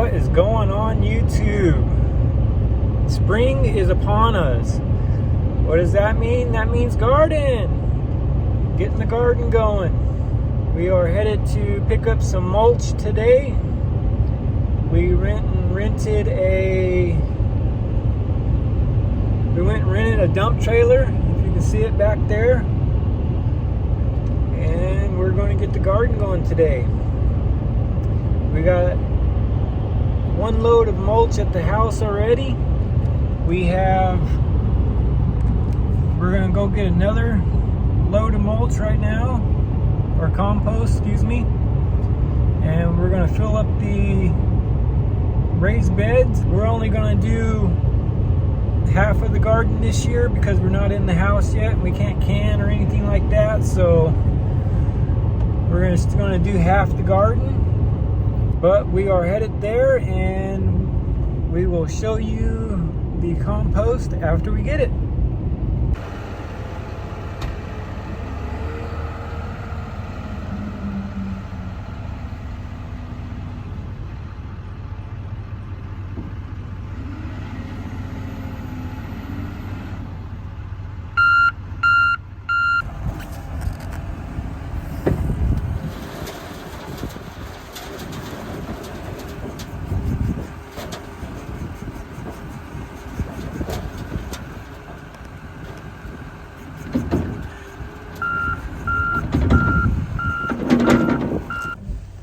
What is going on YouTube? Spring is upon us. What does that mean? That means garden. Getting the garden going. We are headed to pick up some mulch today. We went and rented a dump trailer, if you can see it back there. And we're going to get the garden going today. We got one load of mulch at the house already. We're gonna go get another load of mulch right now, or compost, excuse me. And we're gonna fill up the raised beds. We're only gonna do half of the garden this year because we're not in the house yet. We can't can or anything like that, so we're just gonna do half the garden. But we are headed there, and we will show you the compost after we get it.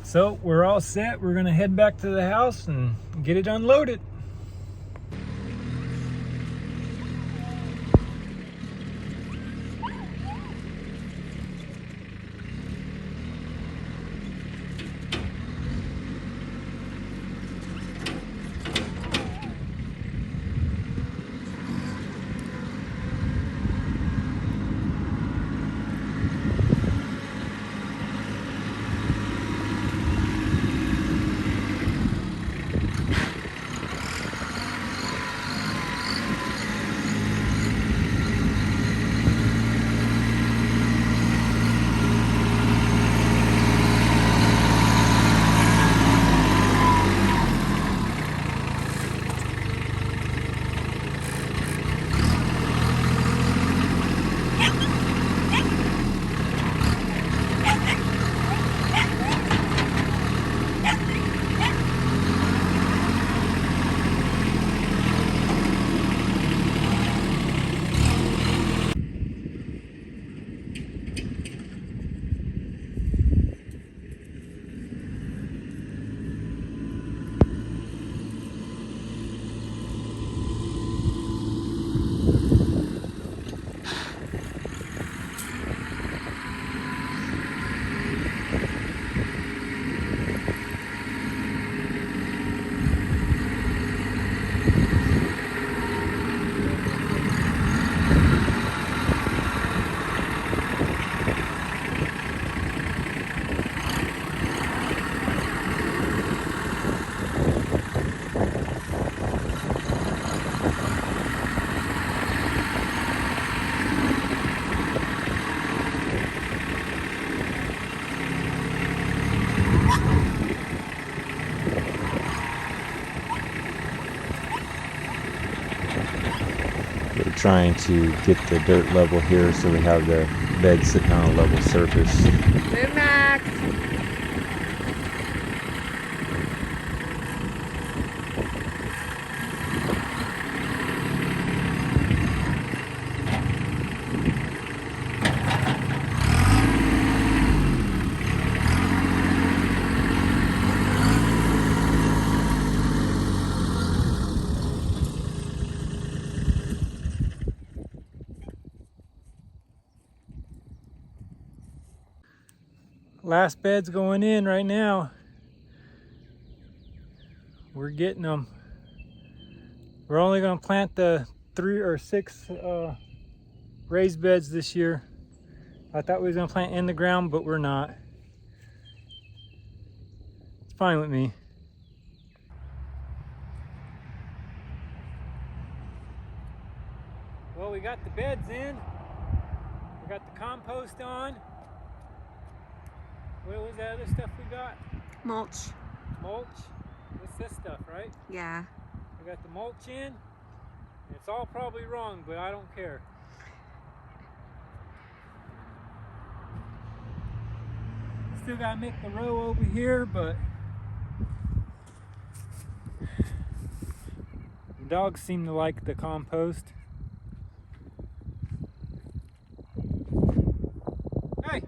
So we're all set. We're gonna head back to the house and get it unloaded. We're trying to get the dirt level here so we have the bed sitting on a level surface. Move, Max. Last bed's going in right now. We're getting them. We're only going to plant the 3 or 6 raised beds this year. I thought we was going to plant in the ground, but we're not. It's fine with me. Well, we got the beds in. We got the compost on. What was that other stuff we got? Mulch. Mulch. Let's this stuff, right? Yeah. I got the mulch in. It's all probably wrong, but I don't care. Still gotta make the row over here, but the dogs seem to like the compost. Hey!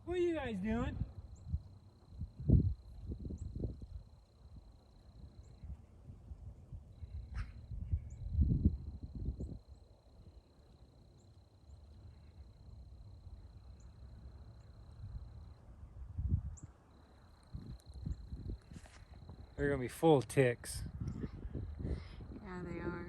What are you guys doing? They're gonna be full of ticks. Yeah, they are.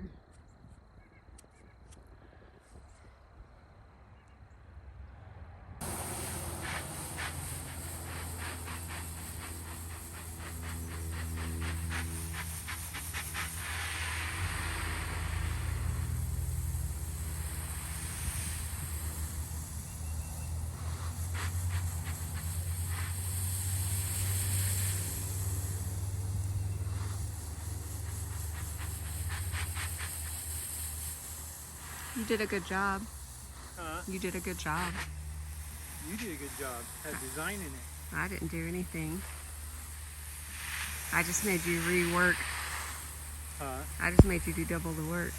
You did a good job. Huh? You did a good job. You did a good job at designing it. I didn't do anything. I just made you rework. Huh? I just made you do double the work.